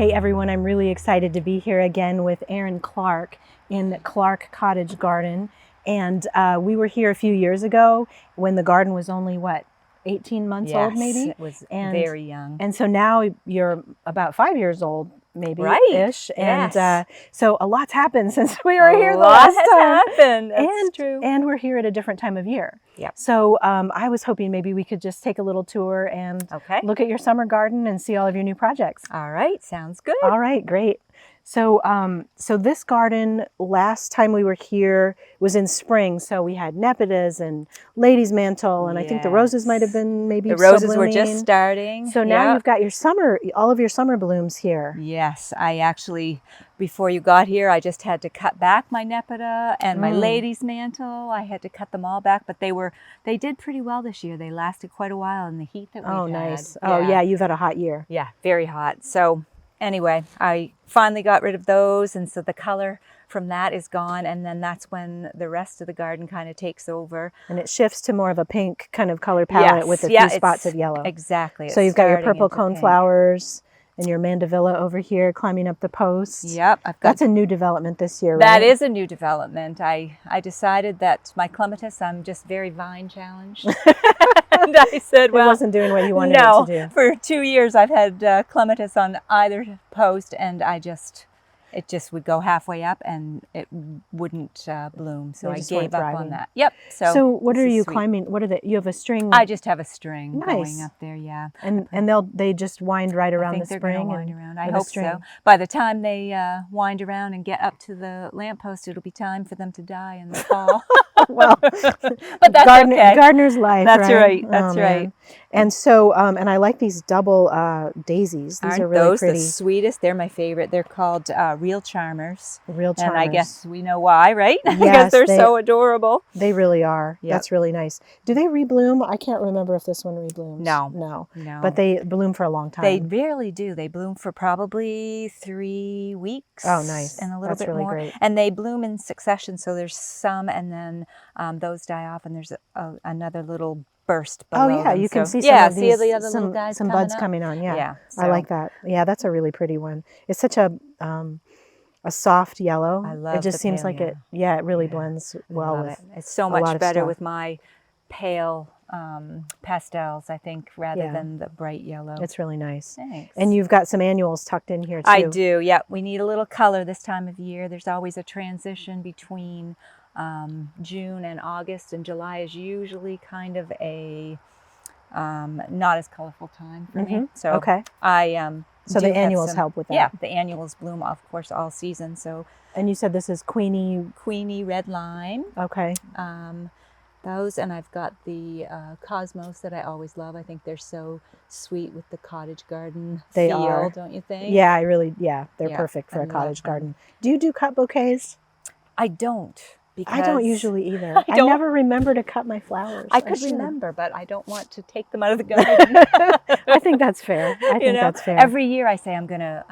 Hey everyone, I'm really excited to be here again with Erin Clark in Clark Cottage Garden. And we were here a few years ago when the garden was only, what, 18 months old maybe? Yes, it was very young. And so now you're about 5 years old, maybe, ish. Yes. And so a lot's happened since we were here the A last lot time. has happened, that's true. And we're here at a different time of year. Yep. So I was hoping maybe we could just take a little tour and look at your summer garden and see all of your new projects. All right, sounds good. All right, great. So so this garden, last time we were here was in spring, so we had nepidas and lady's mantle, and I think the roses might have been maybe the roses were just starting. So now you've got your all of your summer blooms here. Yes, I actually, before you got here, I just had to cut back my nepida and my lady's mantle. I had to cut them all back, but they did pretty well this year. They lasted quite a while in the heat that we had. Oh, nice. Oh, yeah, you've had a hot year. Yeah, very hot. So anyway, I finally got rid of those, and so the color from that is gone, and then that's when the rest of the garden kind of takes over. And it shifts to more of a pink kind of color palette with a few spots of yellow. Exactly. So you've got your purple coneflowers and your mandevilla over here climbing up the post. Yep. That's a new development this year, right? That is a new development. I decided that my clematis, I'm just very vine challenged. And I said, well, it wasn't doing what you wanted it to do. For 2 years I've had clematis on either post, and it just would go halfway up and it wouldn't bloom. So I gave up on that. Yep. So what are you climbing? What are you have a string? I just have a string going up there, yeah. And they just wind right around the spring? I think they're going to wind around. I hope so. By the time they wind around and get up to the lamppost, it'll be time for them to die in the fall. Well, but that's okay. Gardener's life, That's right? That's right. And so, and I like these double daisies. These are really pretty. The sweetest? They're my favorite. They're called real charmers. Real charmers. And I guess we know why, right? Yes, because they're so adorable. They really are. Yep. That's really nice. Do they rebloom? I can't remember if this one reblooms. No. But they bloom for a long time. They rarely do. They bloom for probably 3 weeks. Oh, nice. And a little bit really more. Great. And they bloom in succession. So there's some, and then those die off, and there's another little burst below. Oh yeah, them. you can see some of these, the other little guys some buds coming on. Yeah, so. I like that. Yeah, that's a really pretty one. It's such a soft yellow. I love it. Just seems like yellow. it really blends well with. It's so much better with my pale pastels, I think, rather than the bright yellow. It's really nice. Thanks. And you've got some annuals tucked in here too. I do. Yeah, we need a little color this time of year. There's always a transition between June and August, and July is usually kind of a not as colorful time for me. So so the annuals help with that. Yeah, the annuals bloom, of course, all season. So. And you said this is Queenie red lime. Okay. Those, and I've got the cosmos that I always love. I think they're so sweet with the cottage garden feel, don't you think? Yeah, they're perfect for a cottage garden. Do you do cut bouquets? I don't. Because I don't usually either. I never remember to cut my flowers. I could remember, but I don't want to take them out of the garden. I think that's fair. I think that's fair. Every year I say I'm going to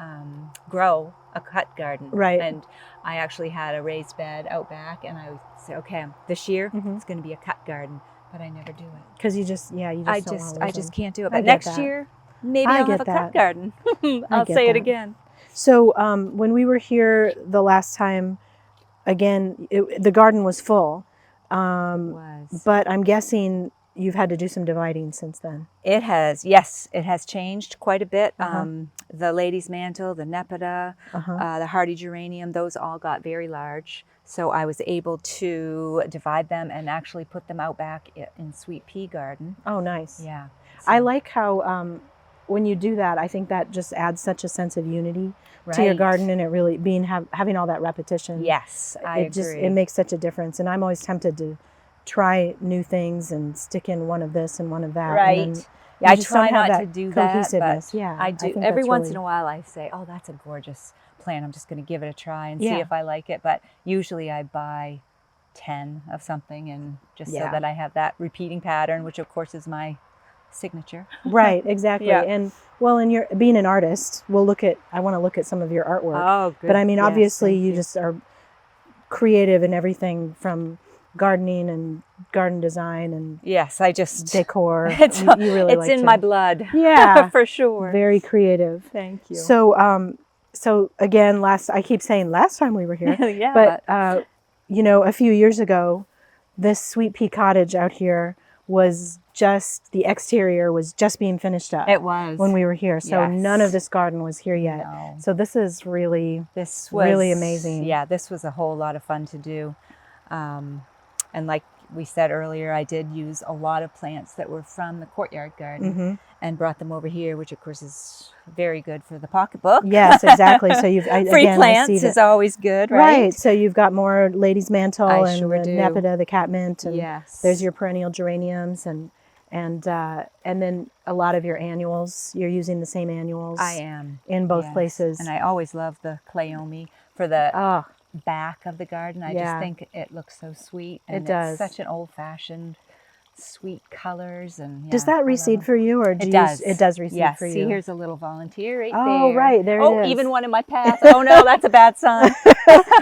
grow a cut garden. Right. And I actually had a raised bed out back, and I would say, okay, this year it's going to be a cut garden, but I never do it. Because you just I just can't do it. But next year, maybe I'll have a cut garden. I'll say it again. So when we were here the last time, again, the garden was full, but I'm guessing you've had to do some dividing since then. It has, yes, it has changed quite a bit. The lady's mantle, the nepida, the hardy geranium, those all got very large. So I was able to divide them and actually put them out back in sweet pea garden. Oh, nice. Yeah. So. I like how when you do that, I think that just adds such a sense of unity to your garden, and it really having all that repetition. Yes, I agree. It makes such a difference, and I'm always tempted to try new things and stick in one of this and one of that. Right. Yeah, I try not to do that, but yeah, I do. Every once in a while I say, oh, that's a gorgeous plant. I'm just going to give it a try and see if I like it. But usually I buy 10 of something, and just so that I have that repeating pattern, which of course is my signature. Right, exactly. And well, and you're being an artist, I want to look at some of your artwork. Oh, good. But I mean, obviously you just are creative in everything from gardening and garden design and Yes, I just decor. it's You really it's like in to. my blood. Yeah, for sure. very creative. Thank you. So, so again, I keep saying last time we were here, Yeah, but you know, a few years ago, this sweet pea cottage out here was just, the exterior was just being finished up. it was When we were here. So Yes. none of this garden was here yet. No. So this is really, This was really amazing. Yeah, this was a whole lot of fun to do. And like we said earlier, I did use a lot of plants that were from the courtyard garden and brought them over here, which of course is very good for the pocketbook. Yes, exactly. So you've Free again, I see plants is that. always good, right? So you've got more lady's mantle I and sure the do. nepeta, the catmint, and Yes. there's your perennial geraniums and then a lot of your annuals. You're using the same annuals. I am in both yes. places. And I always love the cleome for the Oh, back of the garden. I just think it looks so sweet. And it does. It's such an old-fashioned, sweet colors. And does that reseed for you, or do It you does. It does reseed Yes. for you. See, here's a little volunteer right there. Oh, right, there it Oh, is. even one in my path. Oh no, that's a bad sign.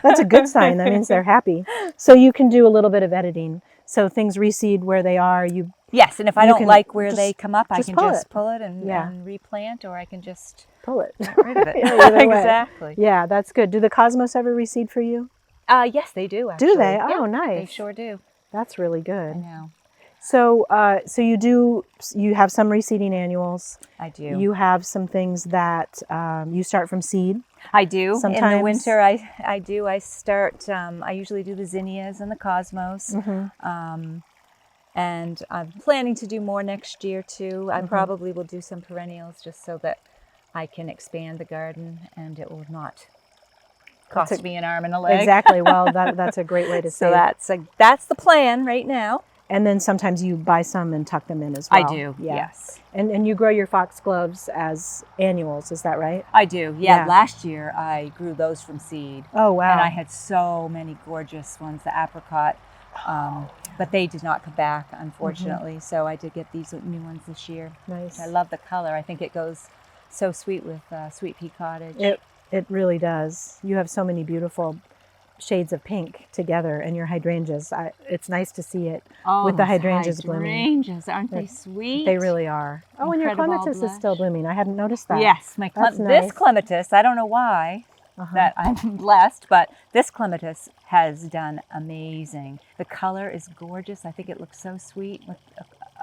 That's a good sign. That means they're happy. So you can do a little bit of editing. So things reseed where they are. Yes, and if I You don't can like where just- they come up, I just can pull just it. pull it and, Yeah. and replant, or I can just pull it. get rid of it. Yeah, either way. Exactly. Yeah, that's good. Do the cosmos ever reseed for you? Yes, they do. Do they? actually. Oh, Yeah, nice. They sure do. That's really I good. know. So, so you have some reseeding annuals. I do. You have some things that you start from seed. I do. In Sometimes. the winter, I do. I start. I usually do the zinnias and the cosmos. And I'm planning to do more next year too. I probably will do some perennials just so that I can expand the garden and it will not cost me an arm and a leg. Exactly. Well, that's a great way to So save. that's the plan right now. And then sometimes you buy some and tuck them in as well. I do. Yeah. Yes. And you grow your foxgloves as annuals, is that right? I do. Yeah. Yeah. Last year I grew those from seed. Oh, wow. And I had so many gorgeous ones, the apricot. But they did not come back, unfortunately. So I did get these new ones this year. Nice. I love the color. I think it goes so sweet with Sweet Pea Cottage. It really does. You have so many beautiful shades of pink together in your hydrangeas. It's nice to see it with the those hydrangeas blooming. Hydrangeas, aren't they sweet? They really are. Oh, and your Incredible clematis is still blush. blooming. I hadn't noticed that. Yes, That's this nice. clematis, I don't know why that I'm blessed, but this clematis has done amazing. The color is gorgeous. I think it looks so sweet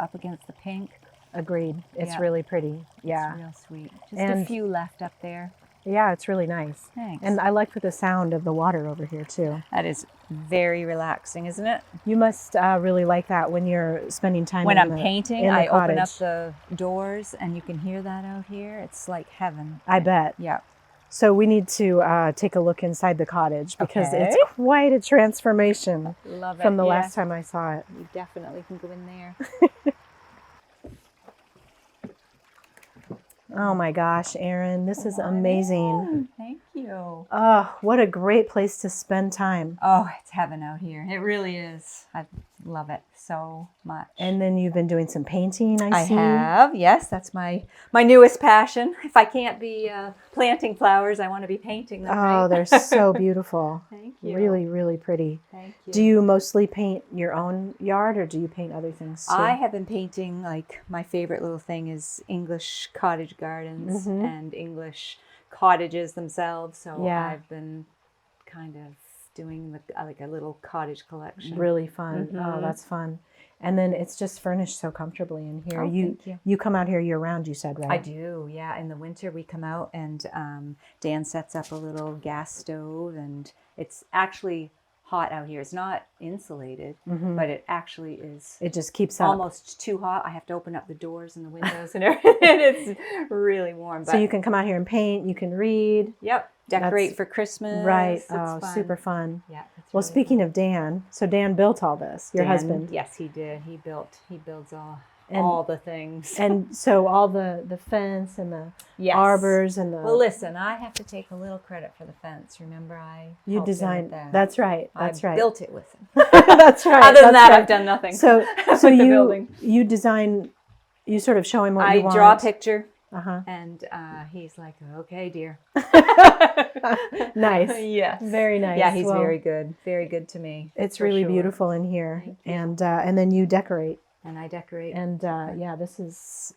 up against the pink. Agreed. It's Yeah. really pretty. Yeah. It's real sweet. Just And- a few left up there. Yeah, it's really nice. Thanks. And I like the sound of the water over here too. That is very relaxing, isn't it? You must really like that when you're spending time When in I'm the, painting, in the I open up cottage. the doors and you can hear that out here. It's like heaven. I bet. Yeah. So we need to take a look inside the cottage because Okay. it's quite a transformation Love it. from the yeah. last time I saw it. You definitely can go in there. Oh my gosh, Erin, this is amazing. Thank you. Oh, what a great place to spend time. Oh, it's heaven out here. It really is. I love it so much. And then you've been doing some painting, I see. have, yes, that's my newest passion. If I can't be planting flowers, I want to be painting them. Oh, right? they're so beautiful. Thank you. Really, really pretty. Thank you. Do you mostly paint your own yard or do you paint other things too? I have been painting, like, my favorite little thing is English cottage gardens and English cottages themselves. So Yeah. I've been kind of doing like a little cottage collection. Really fun. Oh, that's fun. And then it's just furnished so comfortably in here. Oh, thank you. You come out here year round, you said, right? I do, yeah. In the winter, we come out and Dan sets up a little gas stove, and it's actually hot out here. It's not insulated, but it actually is. It just keeps up. Almost too hot. I have to open up the doors and the windows and everything. It's really warm. But So you can come out here and paint. You can read. Yep. Decorate That's- for Christmas. Right. It's Oh, fun. super fun. Yeah. It's Well, really speaking of Dan, so Dan built all this, your Dan, husband. Yes, he did. He builds And- all the things. And so all the fence and the Yes. arbors and the... Well, listen, I have to take a little credit for the fence. Remember, you helped him with designed... that. That's right. I That's right. built it with him. That's right. Other than that's that, right. I've done nothing. So with the building. you design... You sort of show him what I you want. draw a picture, And he's like, okay, dear. Nice. Yes. Very nice. Yeah, he's very good to me. It's really beautiful in here. And then you decorate. And I decorate. And yeah, this is,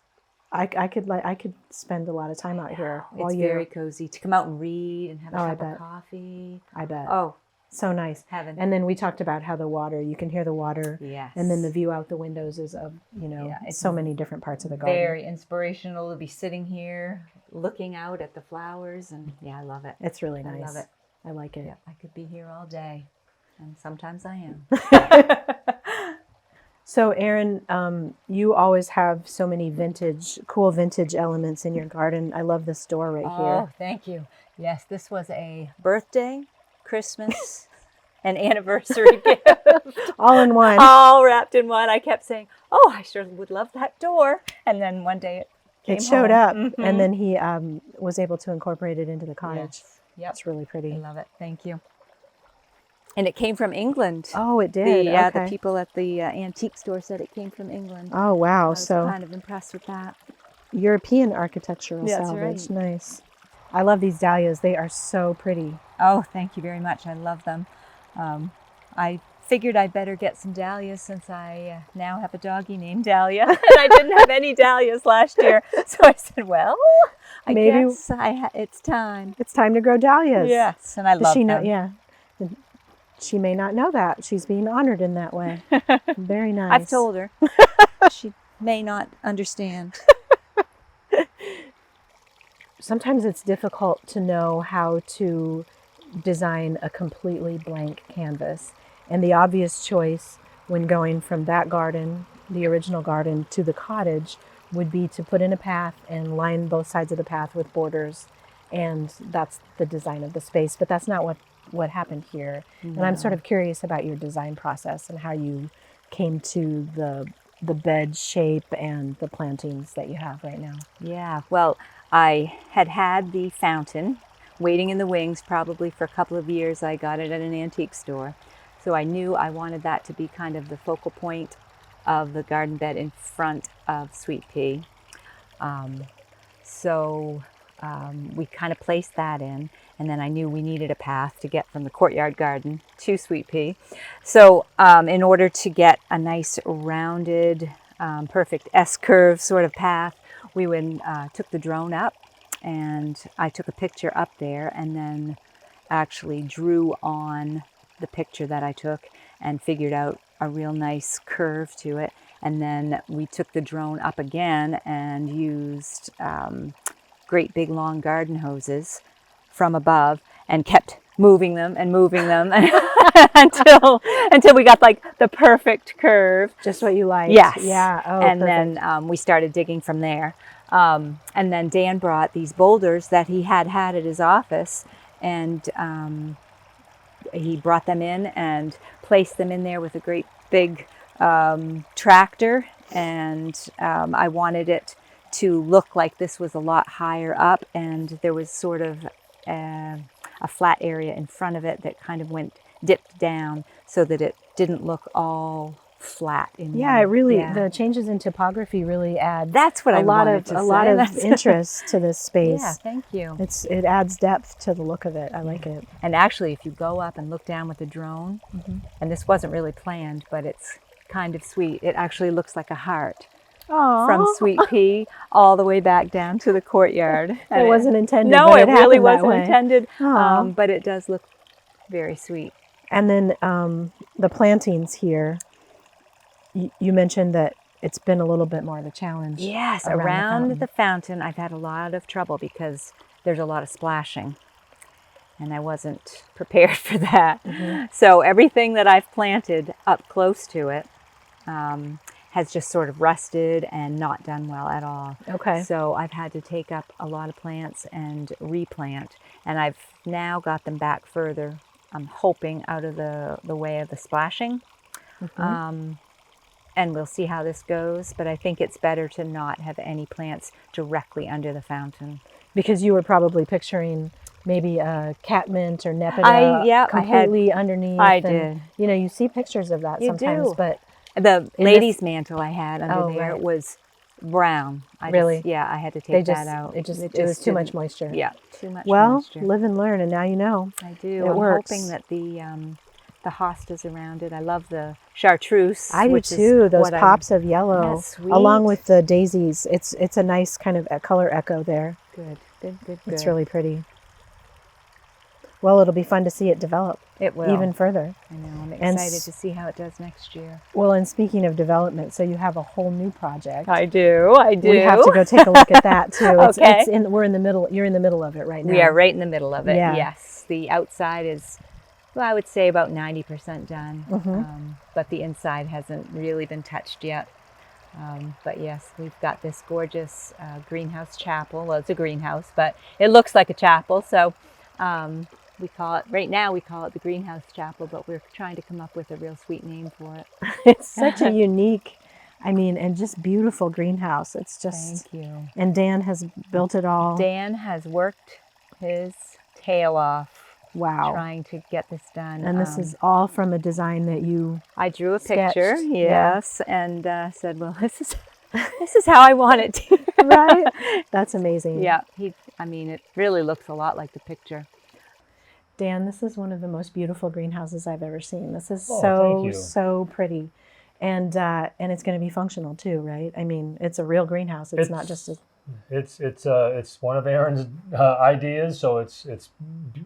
I could spend a lot of time out here all It's year. very cozy to come out and read and have a cup of coffee. I bet. Oh, so nice. Heaven. And then we talked about how the water, you can hear the water. Yes. And then the view out the windows is of, so many different parts of the garden. Very inspirational to be sitting here looking out at the flowers. And yeah, I love it. It's really nice. I love it. I like it. Yeah, I could be here all day. And sometimes I am. So Erin, you always have so many cool vintage elements in your garden. I love this door right here. Oh, thank you. Yes, this was a birthday, Christmas, and anniversary gift. All in one. All wrapped in one. I kept saying, oh, I sure would love that door. And then one day it showed up, and then he was able to incorporate it into the cottage. Yes. Yep. It's really pretty. I love it. Thank you. And it came from England. Oh, it did? The people at the antique store said it came from England. Oh, wow. I was kind of impressed with that. European architectural salvage. Right. Nice. I love these dahlias. They are so pretty. Oh, thank you very much. I love them. I figured I'd better get some dahlias since I now have a doggie named Dahlia. And I didn't have any dahlias last year. So I said, well, I guess it's time. It's time to grow dahlias. Yes, and I love them. Yeah. She may not know that. She's being honored in that way. Very nice. I've told her. She may not understand. Sometimes it's difficult to know how to design a completely blank canvas. And the obvious choice when going from that garden, the original garden, to the cottage would be to put in a path and line both sides of the path with borders. And that's the design of the space. But that's not what happened here. No. And I'm sort of curious about your design process and how you came to the bed shape and the plantings that you have right now. Yeah, well, I had the fountain waiting in the wings probably for a couple of years. I got it at an antique store. So I knew I wanted that to be kind of the focal point of the garden bed in front of Sweet Pea. We kind of placed that in, and then I knew we needed a path to get from the courtyard garden to Sweet Pea. So in order to get a nice rounded, perfect S-curve sort of path, we took the drone up, and I took a picture up there and then actually drew on the picture that I took and figured out a real nice curve to it. And then we took the drone up again and used great big long garden hoses from above and kept moving them until we got like the perfect curve. Just what you like. Yes. Yeah. Oh, and perfect. then we started digging from there. And then Dan brought these boulders that he had at his office, and he brought them in and placed them in there with a great big tractor. And I wanted it to look like this was a lot higher up, and there was sort of a flat area in front of it that kind of dipped down so that it didn't look all flat. The changes in topography really add a lot of interest to this space. Yeah, thank you. It adds depth to the look of it. I like it. And actually, if you go up and look down with the drone, and this wasn't really planned, but it's kind of sweet, it actually looks like a heart. Aww. From Sweet Pea all the way back down to the courtyard. It wasn't intended. No, but it really wasn't intended. Aww. But it does look very sweet. And then the plantings here, you mentioned that it's been a little bit more of a challenge. Yes, around the fountain I've had a lot of trouble because there's a lot of splashing. And I wasn't prepared for that. So everything that I've planted up close to it has just sort of rusted and not done well at all. Okay. So I've had to take up a lot of plants and replant. And I've now got them back further, I'm hoping, out of the way of the splashing. And we'll see how this goes. But I think it's better to not have any plants directly under the fountain. Because you were probably picturing maybe a catmint or nepeta completely underneath. I did. You see pictures of that sometimes, but the lady's mantle I had under there was Brown. Really? I had to take that out. It was too much didn't- moisture. Yeah, too much Well, moisture. live and learn, and now you know. I do. It I'm works. hoping that the hostas around it. I love the chartreuse. I do which too. Is Those what pops of yellow, That's sweet. along with the daisies. It's a nice kind of a color echo there. Good. It's really pretty. Well, it'll be fun to see it develop. It will. Even further. I know. I'm And excited to see how it does next year. Well, and speaking of development, so you have a whole new project. I do. We have to go take a look at that too. Okay. We're in the middle. You're in the middle of it right now. We are right in the middle of it. Yeah. Yes. The outside is, well, I would say about 90% done. But the inside hasn't really been touched yet. But yes, we've got this gorgeous greenhouse chapel. Well, it's a greenhouse, but it looks like a chapel. So we call it the greenhouse chapel, but we're trying to come up with a real sweet name for it. It's such a unique, and just beautiful greenhouse. It's just. Thank you. And Dan has built it all. Dan has worked his tail off. Wow. Trying to get this done. And this is all from a design that you I drew a sketched. picture, yes, and said, well, this is how I want it to. Right? That's amazing. Yeah, it really looks a lot like the picture. Dan, this is one of the most beautiful greenhouses I've ever seen. This is thank you. so pretty. And it's going to be functional too, right? I mean, it's a real greenhouse. It's not just a... It's one of Erin's ideas, so it's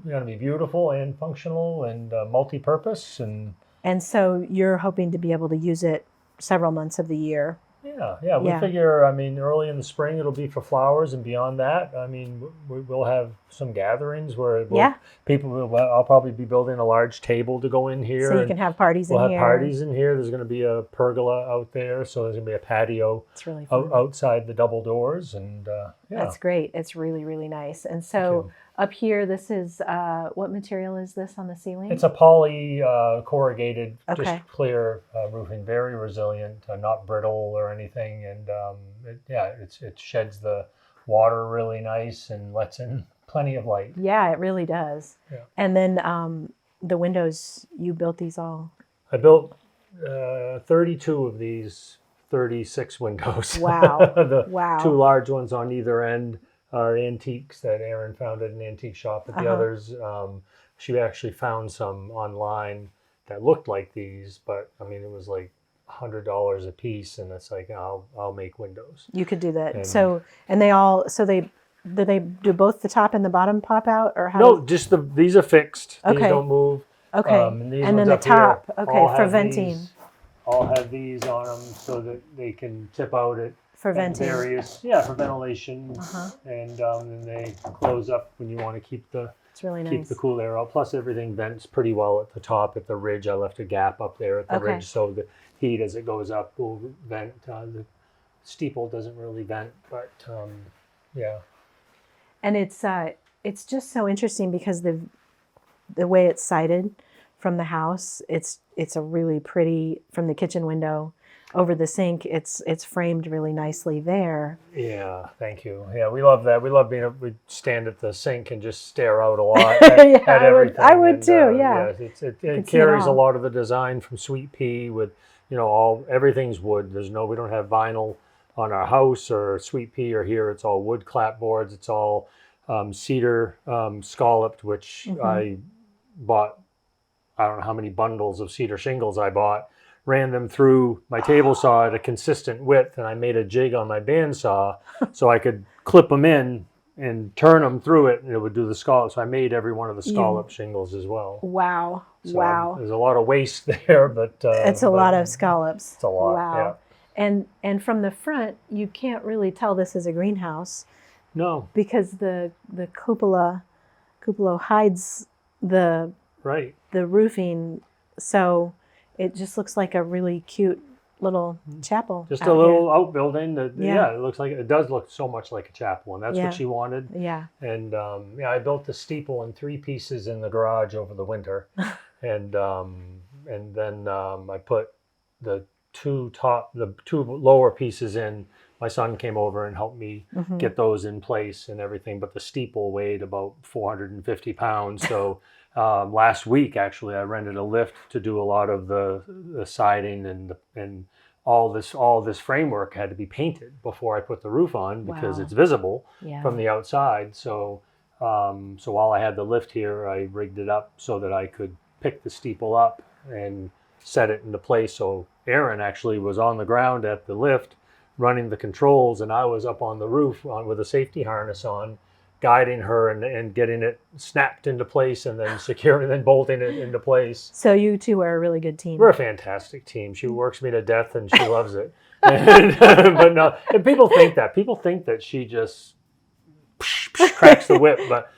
going to be beautiful and functional and multi-purpose, And so you're hoping to be able to use it several months of the year. Yeah. We figure, early in the spring it'll be for flowers, and beyond that, we'll have some gatherings where I'll probably be building a large table to go in here. So you can have parties in here. We'll have parties in here. There's going to be a pergola out there, so there's going to be a patio. It's really fun. Outside the double doors, and That's great. It's really, really nice. And so up here, this is, what material is this on the ceiling? It's a poly corrugated, Okay. just clear roofing, very resilient, not brittle or anything, and it sheds the water really nice and lets in plenty of light. Yeah, it really does. Yeah. And then the windows, you built these all. I built 32 of these 36 windows. Wow. The Wow. two large ones on either end are antiques that Erin found at an antique shop. But the others, she actually found some online that looked like these, but it was like $100 a piece, and it's like, I'll make windows. You could do that. And Do both the top and the bottom pop out, or how? No, just these are fixed. Okay. These don't move. Okay. And then ones the up here top. all Okay, for have venting. All have these on them so that they can tip out at For venting. for ventilation, and then they close up when you want to keep the It's really keep nice. the cool air out. Plus, everything vents pretty well at the top, at the ridge. I left a gap up there at the Okay. ridge, so the heat as it goes up will vent. The steeple doesn't really vent, but yeah. And it's just so interesting because the way it's sited from the house, it's a really pretty, from the kitchen window over the sink, it's framed really nicely there. Yeah, thank you. Yeah, we love that. We love we stand at the sink and just stare out a lot at everything. I would too, yeah. It carries a lot of the design from Sweet Pea with, everything's wood. We don't have vinyl on our house or Sweet Pea, or here it's all wood clapboards. It's all cedar scalloped, which I bought. I don't know how many bundles of cedar shingles I bought, ran them through my table saw at a consistent width, and I made a jig on my bandsaw so I could clip them in and turn them through it, and it would do the scallop. So I made every one of the scallop shingles as well. Wow. So wow. There's a lot of waste there, but... it's a lot of scallops. It's a lot, wow. yeah. And from the front, you can't really tell this is a greenhouse. No. Because the cupola hides the roofing, so it just looks like a really cute little chapel. Just a little outbuilding. It looks like it does look so much like a chapel, and that's what she wanted. Yeah. And I built the steeple in 3 pieces in the garage over the winter, and then I put the two lower pieces in. My son came over and helped me get those in place and everything, but the steeple weighed about 450 pounds. So last week, actually, I rented a lift to do a lot of the siding and all this framework had to be painted before I put the roof on because Wow. it's visible Yeah. from the outside. So so while I had the lift here, I rigged it up so that I could pick the steeple up and set it into place. So Erin actually was on the ground at the lift running the controls, and I was up on the roof with a safety harness on, guiding her and getting it snapped into place and then securing and bolting it into place. So you two are a really good team. We're a fantastic team. She works me to death and she loves it. But no, and people think that she just cracks the whip, but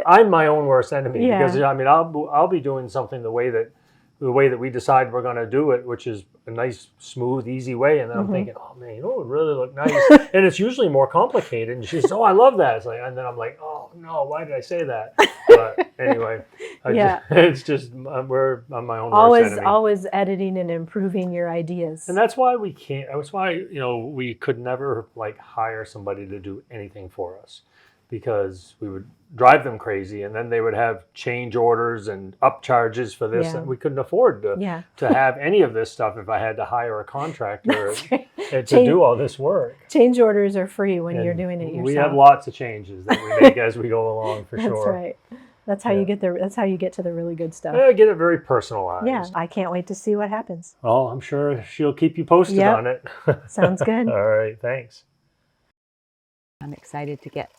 I'm my own worst enemy because I mean I'll be doing something the way that we decide we're going to do it, which is a nice, smooth, easy way, and then I'm thinking, oh man, it would really look nice, and it's usually more complicated. And she says, oh, I love that. It's like, and then I'm like, oh no, why did I say that? But anyway, it's just I'm my own worst enemy. Always editing and improving your ideas, and that's why we can't. That's why we could never like hire somebody to do anything for us, because we would drive them crazy, and then they would have change orders and upcharges for this, and we couldn't afford to have any of this stuff if I had to hire a contractor to do all this work. Change orders are free when you're doing it yourself. We have lots of changes that we make as we go along, for sure. That's right. That's how you get That's how you get to the really good stuff. I get it very personalized. Yeah, I can't wait to see what happens. Oh, I'm sure she'll keep you posted on it. Sounds good. All right, thanks. I'm excited to get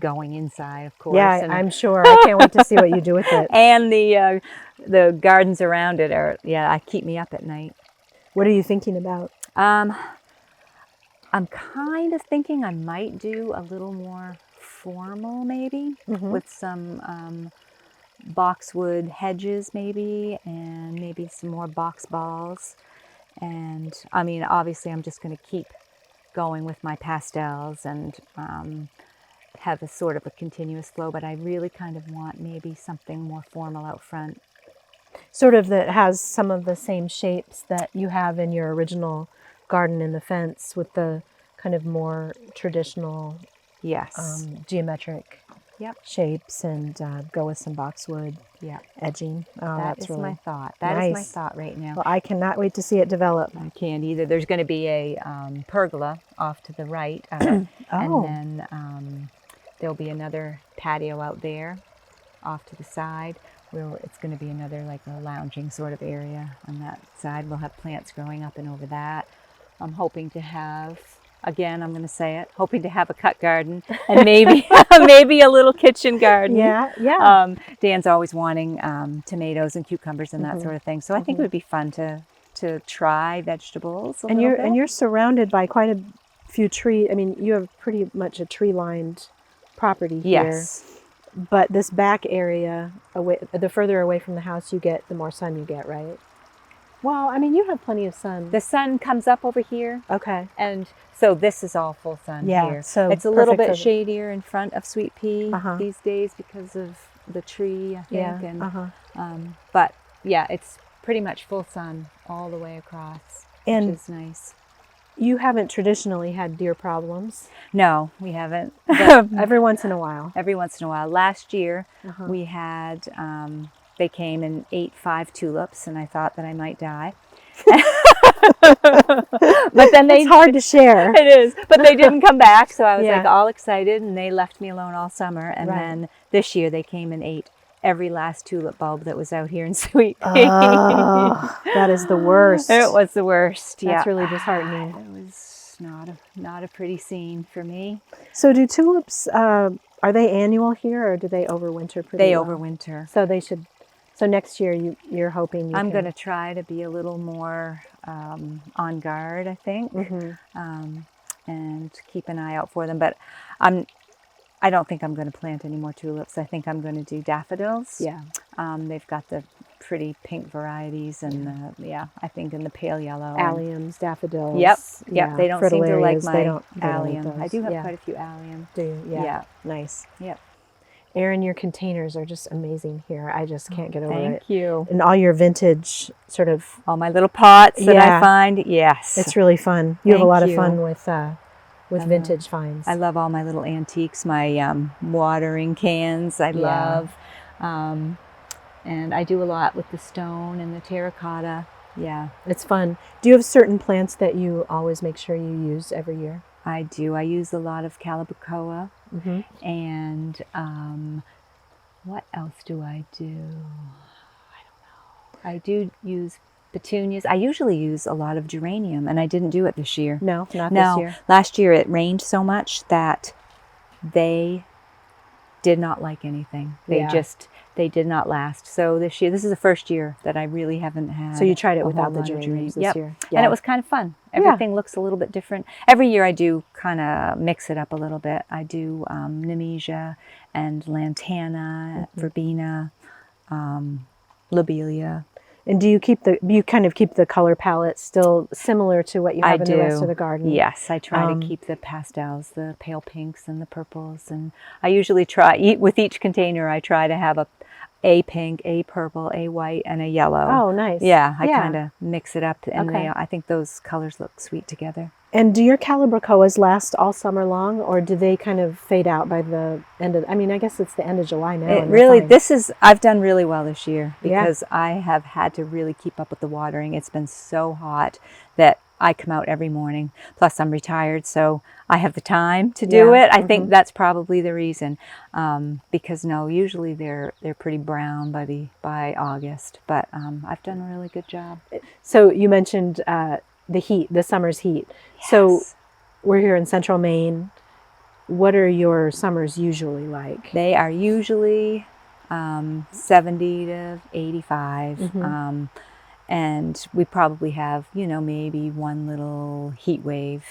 going inside, of course. Yeah, I'm sure. I can't wait to see what you do with it. And the gardens around it I keep me up at night. What are you thinking about? I'm kind of thinking I might do a little more formal, maybe, with some boxwood hedges, maybe, and maybe some more box balls. And I mean, obviously, I'm just going to keep going with my pastels and have a sort of a continuous flow, but I really kind of want maybe something more formal out front. Sort of that has some of the same shapes that you have in your original garden in the fence, with the kind of more traditional geometric shapes, and go with some boxwood edging. Oh, that's my thought. That is my thought right now. Well, I cannot wait to see it develop. I can't either. There's going to be a pergola off to the right, and then there'll be another patio out there off to the side, where it's going to be another like a lounging sort of area on that side. We'll have plants growing up and over that. I'm hoping to have, again, I'm going to say it, hoping to have a cut garden and maybe maybe a little kitchen garden. Yeah. Dan's always wanting tomatoes and cucumbers and that sort of thing. So I think it would be fun to try vegetables. And you're surrounded by quite a few trees. I mean, you have pretty much a tree-lined property here. Yes. But this back area, the further away from the house you get, the more sun you get, right? Well, I mean, you have plenty of sun. The sun comes up over here. Okay. And so this is all full sun here. So it's a little bit shadier in front of Sweet Pea these days because of the tree, I think. And, but yeah, it's pretty much full sun all the way across, which is nice. You haven't traditionally had deer problems. No, we haven't. Every once in a while. Every once in a while. Last year, we had, they came and ate 5 tulips, and I thought that I might die. But then it's hard to share. It is. But they didn't come back, so I was like all excited, and they left me alone all summer. And then this year, they came and ate every last tulip bulb that was out here in Sweet Pea. Oh, that is the worst. It was the worst. That's really disheartening. It was not a pretty scene for me. So do tulips, are they annual here, or do they overwinter pretty well? They overwinter. So they should. So next year you're hoping I'm going to try to be a little more on guard, I think, and keep an eye out for them. But I don't think I'm going to plant any more tulips. I think I'm going to do daffodils. Yeah. They've got the pretty pink varieties, and I think in the pale yellow. Alliums, daffodils. Yep. They don't seem to like my they don't allium. like I do have quite a few allium. Do you? Yeah. Yeah. Nice. Yep. Erin, your containers are just amazing here. I just can't get over it. Thank you. And all your vintage sort of... All my little pots that I find. Yes. It's really fun. You have a lot of fun with vintage finds. I love all my little antiques, my watering cans I love. And I do a lot with the stone and the terracotta Yeah, It's fun. Do you have certain plants that you always make sure you use every year? I do. I use a lot of calibrachoa, Mm-hmm. and what else do I do? I do use petunias. I usually use a lot of geranium, and I didn't do it this year. No, not this No, year. last year it rained so much that they did not like anything. They did not last. So this year, this is the first year that I really haven't had. So you tried it a without whole the lot of geraniums this Yep. year. And it was kind of fun. Everything looks a little bit different. Every year I do kind of mix it up a little bit. I do Nemesia and Lantana, Verbena, Lobelia. And do you kind of keep the color palette still similar to what you have in the rest of the garden? Yes, I try to keep the pastels, the pale pinks and the purples. And I usually with each container, I try to have a pink, a purple, a white, and a yellow. Oh, nice. Yeah, I kind of mix it up, and Okay. I think those colors look sweet together. And do your calibrachoas last all summer long, or do they kind of fade out by the end of, I mean, I guess it's the end of July now. It and really, they're fine. I've done really well this year Yeah. because I have had to really keep up with the watering. It's been so hot that I come out every morning. Plus I'm retired, so I have the time to do Yeah. it. I think that's probably the reason. Because usually they're pretty brown by August, but I've done a really good job. So you mentioned the summer's heat. Yes. So we're here in central Maine. What are your summers usually like? They are usually 70 to 85. And we probably have, maybe one little heat wave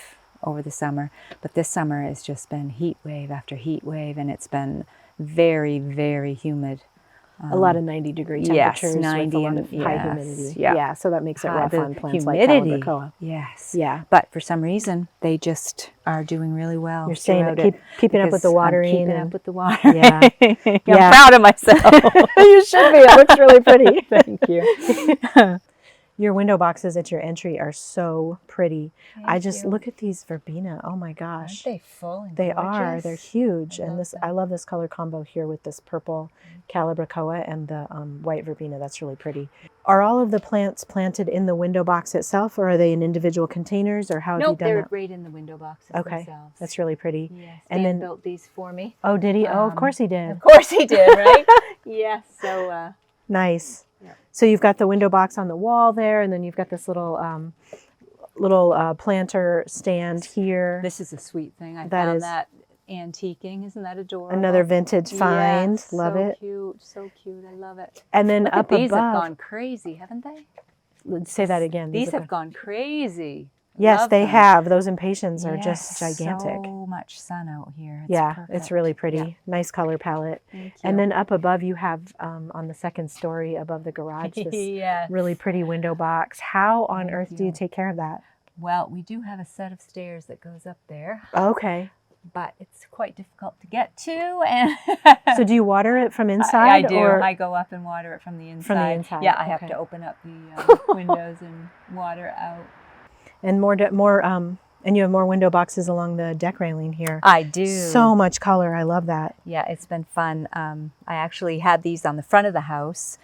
over the summer. But this summer has just been heat wave after heat wave, and it's been very, very humid. A lot of 90-degree temperatures with a lot of high humidity. Yeah. So that makes it rough on plants humidity, like calibrachoa. Yes. Yeah. But for some reason, they just are doing really well. You're saying that keeping up with the watering. Keeping up with the watering. Yeah. I'm proud of myself. You should be. It looks really pretty. Thank you. Your window boxes at your entry are so pretty. I just look at these verbena. Oh my gosh. Aren't they full and They gorgeous? are. They're huge. I love this color combo here with this purple calibrachoa and the white verbena. That's really pretty. Are all of the plants planted in the window box itself, or are they in individual containers, or how have you done they're that? right in the window boxes Okay, themselves. that's really pretty. Yes, And Dan then built these for me. Oh, did he? Of course he did. Of course he did, right? Yes. So Nice. Yeah. So you've got the window box on the wall there, and then you've got this little planter stand here. this is a sweet thing. I That found is- that antiquing. Isn't that adorable? Another vintage find. Yes, Love so it. Cute, so cute. I love it. And then Look up at these above. have gone crazy, haven't they? Say that again. These have gone crazy. Yes, Love they them. have. Those impatiens are Yes, just gigantic. So much sun out here. It's Yeah, perfect. it's really pretty. Yeah. Nice color palette. Thank And you. then up above you have on the second story above the garage this Yes. really pretty window box. How on Thank earth do you you. take care of that? Well, we do have a set of stairs that goes up there, Okay. but it's quite difficult to get to. And So do you water it from inside? I do. Or? I go up and water it from the inside. From the inside, Yeah, I have okay. to open up the windows and water out. And and you have more window boxes along the deck railing here. I do. So much color. I love that. Yeah, it's been fun. I actually had these on the front of the house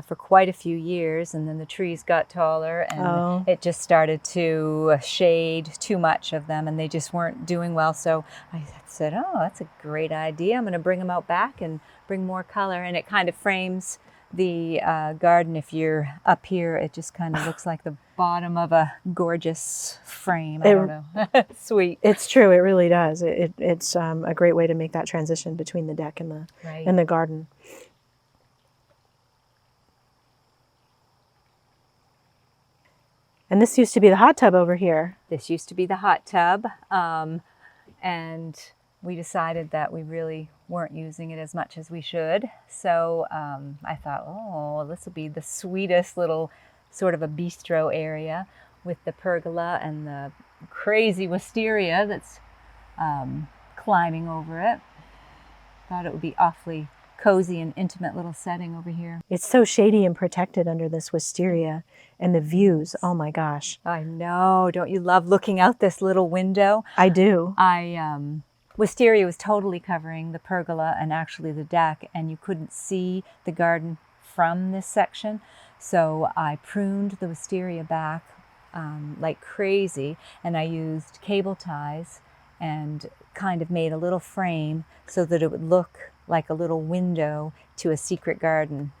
for quite a few years, and then the trees got taller, and it just started to shade too much of them, and they just weren't doing well. So I said, oh, that's a great idea. I'm going to bring them out back and bring more color, and it kind of frames the garden. If you're up here, it just kind of looks like the bottom of a gorgeous frame. I don't know. Sweet. It's true. It really does. It's a great way to make that transition between the deck and the garden. And this used to be the hot tub over here. This used to be the hot tub, and we decided that we really weren't using it as much as we should. So I thought, oh, this will be the sweetest little sort of a bistro area with the pergola and the crazy wisteria that's climbing over it. Thought it would be awfully cozy and intimate little setting over here. It's so shady and protected under this wisteria, and the views, oh my gosh. I know. Don't you love looking out this little window? I do. Wisteria was totally covering the pergola and actually the deck, and you couldn't see the garden from this section. So I pruned the wisteria back like crazy, and I used cable ties and kind of made a little frame so that it would look like a little window to a secret garden.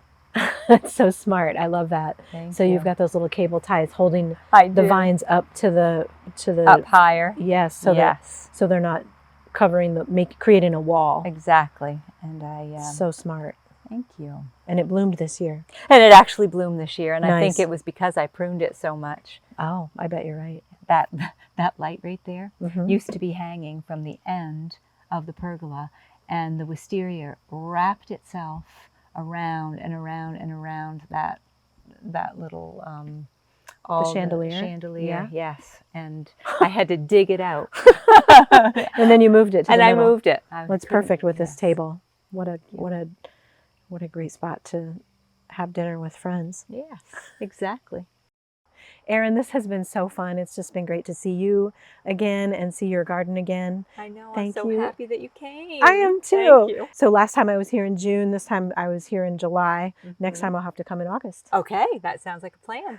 That's so smart. I love that. Thank so you. You've got those little cable ties holding I the do. vines up to the Up higher. Yes. So yes. so they're not covering creating a wall. Exactly. And I so smart. Thank you. And it bloomed this year. And it actually bloomed this year, and Nice. I think it was because I pruned it so much. Oh, I bet you're right. That light right there Mm-hmm. used to be hanging from the end of the pergola, and the wisteria wrapped itself around and around and around that little The chandelier? chandelier, Yeah. Yes. And I had to dig it out. And then you moved it to and the I middle. moved it. That's perfect with this Yes. table. What a great spot to have dinner with friends. Yes, exactly. Erin, this has been so fun. It's just been great to see you again and see your garden again. I know. Thank I'm so you. happy that you came. I am too. Thank you. So last time I was here in June, this time I was here in July. Next Mhm. time I'll have to come in August. Okay, that sounds like a plan.